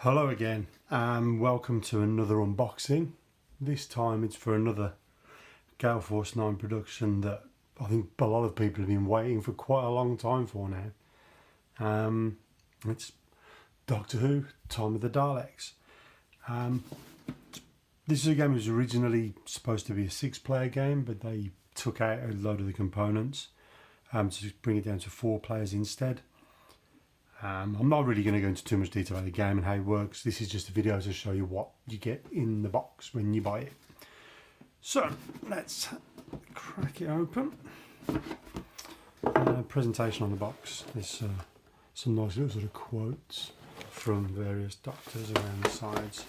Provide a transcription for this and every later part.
Hello again, and welcome to another unboxing. This time it's for another Gale Force 9 production that I think a lot of people have been waiting for quite a long time for now. It's Doctor Who, Time of the Daleks. This game was originally supposed to be a 6-player game, but they took out a load of the components to bring it down to 4 players instead. I'm not really going to go into too much detail about the game and how it works. This is just a video to show you what you get in the box when you buy it. So let's crack it open. Presentation on the box. There's some nice little sort of quotes from various doctors around the sides.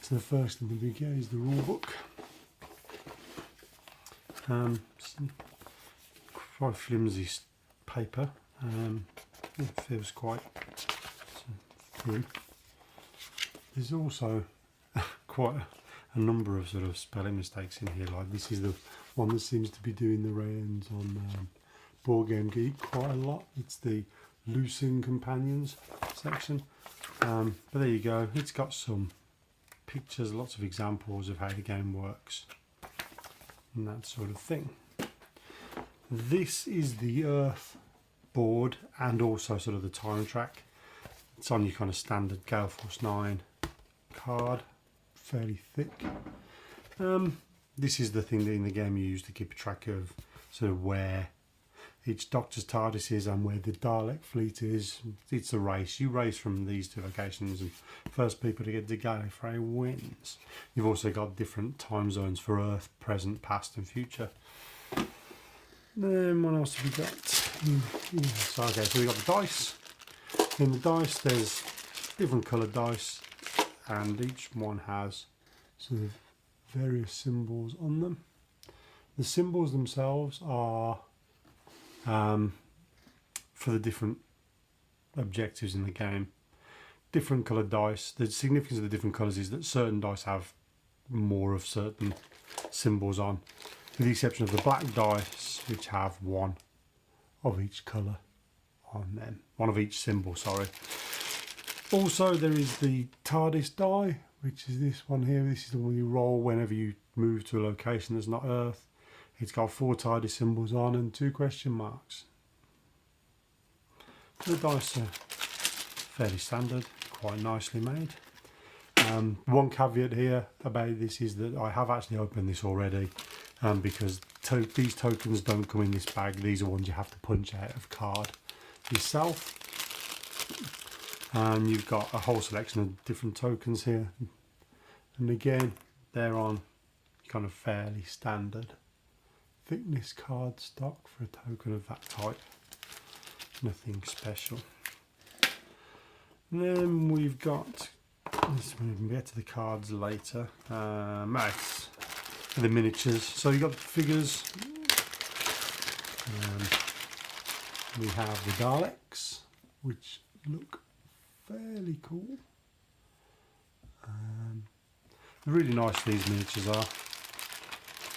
So the first thing that we get is the rule book. Quite flimsy paper. It feels quite thin. There's also quite a number of sort of spelling mistakes in here. Like this is the one that seems to be doing the rounds on Board Game Geek quite a lot. It's the Losing Companions section. But there you go. It's got some pictures, lots of examples of how the game works and that sort of thing. This is the Earth board and also sort of the time track. It's on your kind of standard Gale Force 9 card, fairly thick. This is the thing that in the game you use to keep a track of sort of where each Doctor's TARDIS is and where the Dalek fleet is. It's a race. You race from these 2 locations and first people to get to Gallifrey wins. You've also got different time zones for Earth, present, past and future. Then what else have we got? So we've got the dice. In the dice there's different coloured dice and each one has sort of various symbols on them. The symbols themselves are for the different objectives in the game. Different coloured dice. The significance of the different colours is that certain dice have more of certain symbols on, with the exception of the black dice, which have one of each colour on them. One of each symbol, sorry. Also, there is the TARDIS die, which is this one here. This is the one you roll whenever you move to a location that's not Earth. It's got 4 TARDIS symbols on and 2 question marks. The dice are fairly standard, quite nicely made. One caveat here about this is that I have actually opened this already. Because these tokens don't come in this bag. These are ones you have to punch out of card yourself. And you've got a whole selection of different tokens here. And again, they're on kind of fairly standard thickness card stock for a token of that type. Nothing special. And then we've got, we can get to the cards later. Maths. The miniatures. So you've got the figures. We have the Daleks, which look fairly cool. Really nice these miniatures are.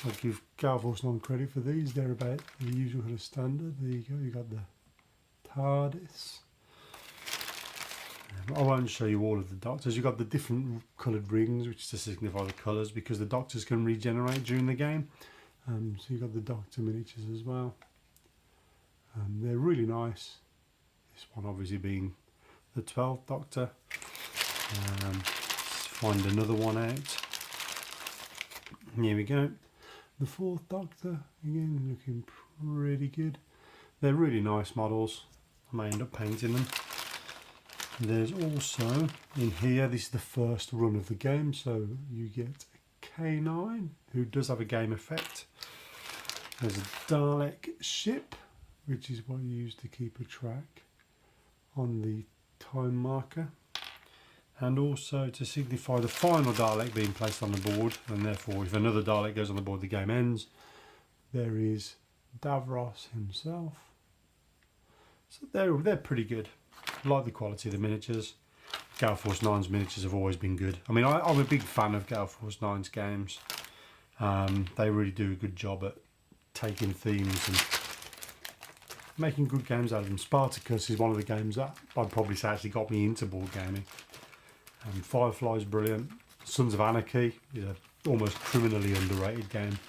I'll give Gale Force Nine credit for these. They're about the usual kind of standard. There you go. You got the TARDIS. I won't show you all of the Doctors. You've got the different coloured rings, which is to signify the colours, because the Doctors can regenerate during the game. So you've got the Doctor miniatures as well. They're really nice. This one obviously being the 12th Doctor. Let's find another one out. Here we go. The 4th Doctor, again looking pretty good. They're really nice models. I may end up painting them. There's also in here, this is the first run of the game, so you get a K9 who does have a game effect. There's a Dalek ship, which is what you use to keep a track on the time marker, and also to signify the final Dalek being placed on the board, and therefore if another Dalek goes on the board the game ends. There is Davros himself. So they're pretty good. I like the quality of the miniatures. Gale Force 9's miniatures have always been good. I mean, I'm a big fan of Gale Force 9's games. They really do a good job at taking themes and making good games out of them. Spartacus is one of the games that I'd probably say actually got me into board gaming. Firefly's brilliant. Sons of Anarchy is a almost criminally underrated game.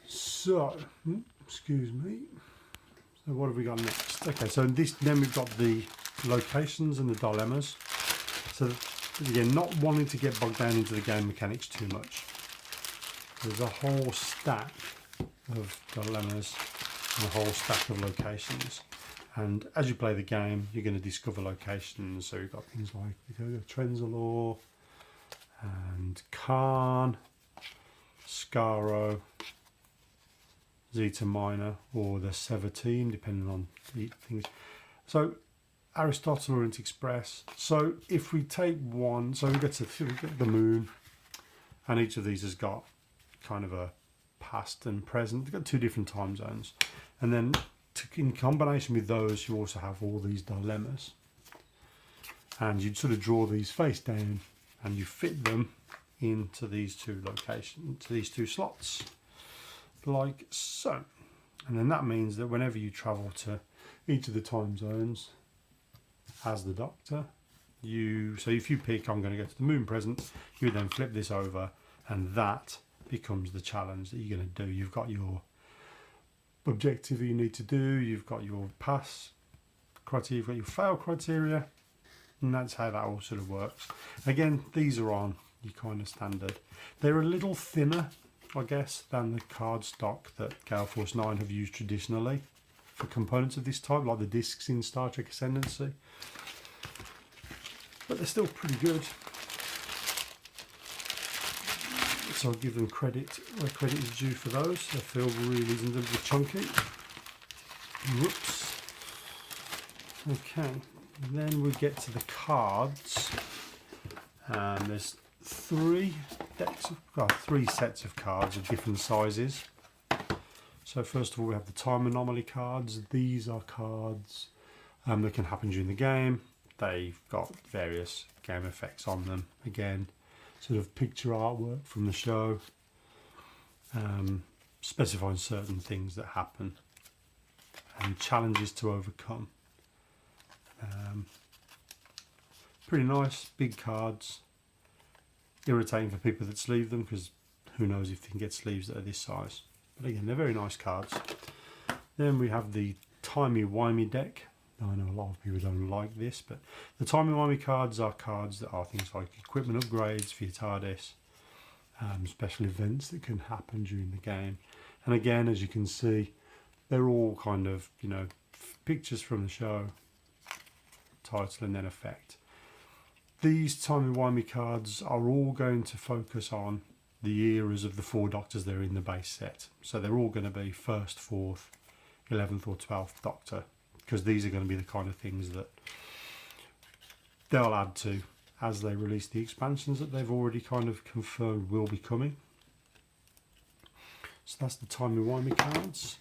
So, excuse me. So what have we got next? Okay, so then we've got the locations and the dilemmas. So again, not wanting to get bogged down into the game mechanics too much. There's a whole stack of dilemmas and a whole stack of locations. And as you play the game, you're going to discover locations. So you've got things like Trenzalore and Khan, Skaro, Zeta Minor, or the Sever team, depending on the things. So Aristotle Orient Express. So if we take one, so we get the moon, and each of these has got kind of a past and present. They've got two different time zones, and then in combination with those, you also have all these dilemmas, and you'd sort of draw these face down, and you fit them into these two locations, to these two slots, like so. And then that means that whenever you travel to each of the time zones as the Doctor, so if you pick, I'm going to go to the moon present, you then flip this over, and that becomes the challenge that you're going to do. You've got your objective that you need to do, you've got your pass criteria, you've got your fail criteria, and that's how that all sort of works. Again, these are on your kind of standard. They're a little thinner, I guess, than the card stock that Gale Force 9 have used traditionally for components of this type, like the discs in Star Trek Ascendancy. But they're still pretty good. So I'll give them credit where credit is due for those. They feel really reasonably chunky. Whoops. Okay, then we get to the cards. There's three sets of cards of different sizes. So first of all, we have the time anomaly cards. These are cards that can happen during the game. They've got various game effects on them. Again, sort of picture artwork from the show, specifying certain things that happen and challenges to overcome. Pretty nice, big cards. Irritating for people that sleeve them, because who knows if they can get sleeves that are this size. But again, they're very nice cards. Then we have the timey-wimey deck. Now, I know a lot of people don't like this, but the timey-wimey cards are cards that are things like equipment upgrades for your TARDIS, special events that can happen during the game. And again, as you can see, they're all kind of, pictures from the show, title and then effect. These timey-wimey cards are all going to focus on the eras of the 4 Doctors that are in the base set. So they're all going to be 1st, 4th, 11th or 12th Doctor, because these are going to be the kind of things that they'll add to as they release the expansions that they've already kind of confirmed will be coming. So that's the timey-wimey cards.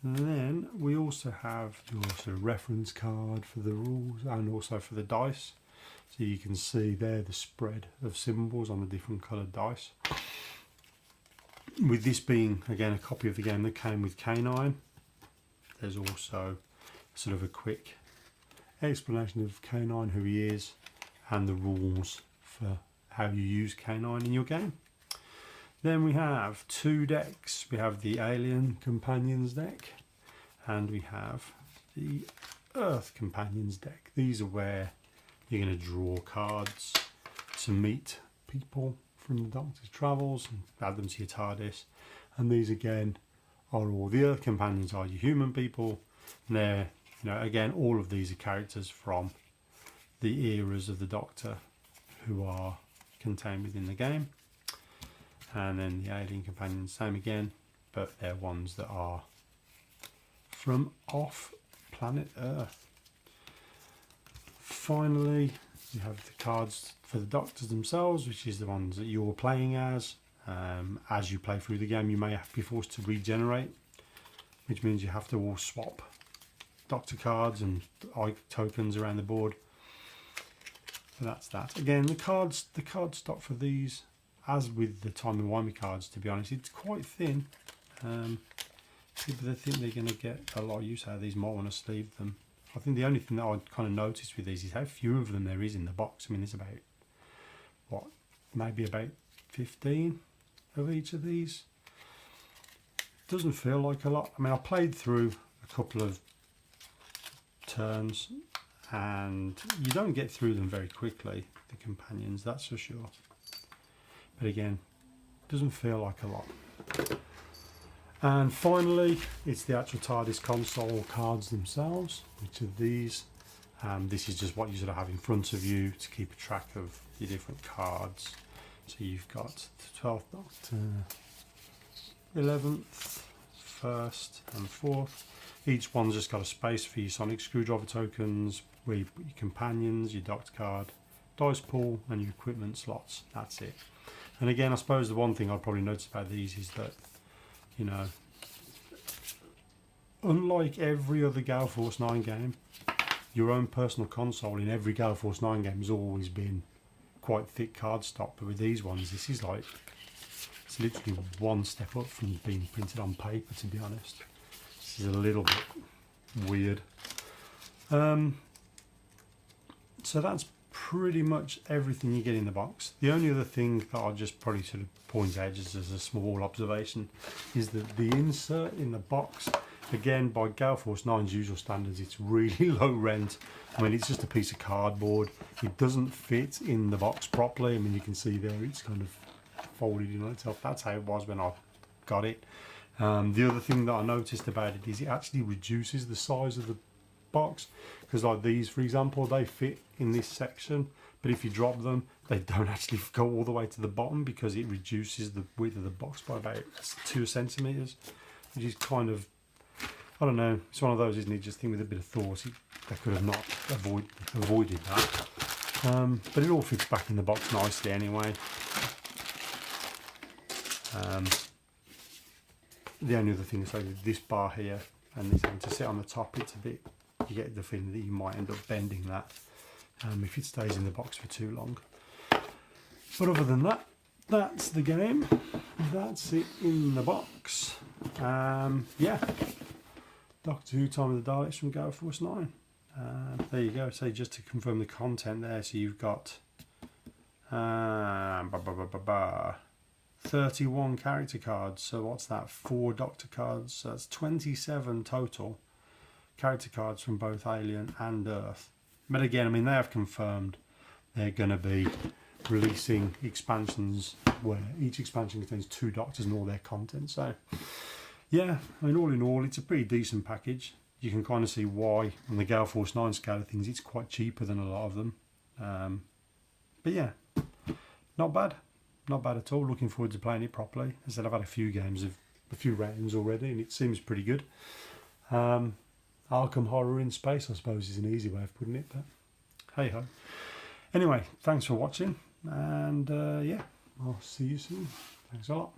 And then we also have your sort of reference card for the rules and also for the dice. So you can see there the spread of symbols on the different coloured dice. With this being, again, a copy of the game that came with K9, there's also sort of a quick explanation of K9, who he is, and the rules for how you use K9 in your game. Then we have 2 decks. We have the Alien Companions deck, and we have the Earth Companions deck. These are where you're going to draw cards to meet people from the Doctor's travels and add them to your TARDIS. And these again are all the Earth Companions are your human people. And they're, again, all of these are characters from the eras of the Doctor who are contained within the game. And then the Alien Companions, same again, but they're ones that are from off planet Earth. Finally, you have the cards for the Doctors themselves, which is the ones that you're playing as. As you play through the game, you may have to be forced to regenerate, which means you have to all swap Doctor cards and tokens around the board. So that's that. Again, the card stock for these, as with the timey-wimey cards, to be honest, it's quite thin. People that think they're going to get a lot of use out of these might want to sleeve them. I think the only thing that I kind of noticed with these is how few of them there is in the box. I mean, there's about, what, maybe about 15 of each of these. Doesn't feel like a lot. I mean, I played through a couple of turns and you don't get through them very quickly, the companions, that's for sure. But again, doesn't feel like a lot. And finally, it's the actual TARDIS console cards themselves, which are these. This is just what you sort of have in front of you to keep a track of your different cards. So you've got the 12th Doctor, 11th, 1st and 4th. Each one's just got a space for your sonic screwdriver tokens, where you put your companions, your Doctor card, dice pool and your equipment slots. That's it. And again, I suppose the one thing I'd probably notice about these is that, you know, unlike every other Gale Force 9 game, your own personal console in every Gale Force 9 game has always been quite thick cardstock, but with these ones, this is like, it's literally one step up from being printed on paper, to be honest. This is a little bit weird. So that's pretty much everything you get in the box. The only other thing that I'll just probably sort of point out just as a small observation is that the insert in the box, again by Gale Force 9's usual standards, it's really low rent. I mean, it's just a piece of cardboard. It doesn't fit in the box properly. I mean, you can see there it's kind of folded in on itself. That's how it was when I got it. The other thing that I noticed about it is it actually reduces the size of the box, because like these, for example, they fit in this section, but if you drop them, they don't actually go all the way to the bottom because it reduces the width of the box by about 2 centimeters, which is kind of, I don't know, it's one of those, isn't it? Just think with a bit of thought, they could have not avoided that. But it all fits back in the box nicely anyway. The only other thing is like this bar here and this having to sit on the top, it's a bit, you get the feeling that you might end up bending that if it stays in the box for too long. But other than that, that's the game. That's it in the box. Yeah, Doctor Who Time of the Daleks from Gale Force 9. There you go. So just to confirm the content there, so you've got 31 character cards. So what's that? 4 Doctor cards. So that's 27 total character cards from both Alien and Earth. But again, I mean, they have confirmed they're going to be releasing expansions where each expansion contains 2 Doctors and all their content. So yeah, I mean, all in all, it's a pretty decent package. You can kind of see why on the Gale Force 9 scale of things it's quite cheaper than a lot of them. But yeah, not bad. Not bad at all. Looking forward to playing it properly. As I said, I've had a few rounds already and it seems pretty good. Arkham Horror in space, I suppose, is an easy way of putting it, but hey ho. Anyway, thanks for watching, and yeah, I'll see you soon. Thanks a lot.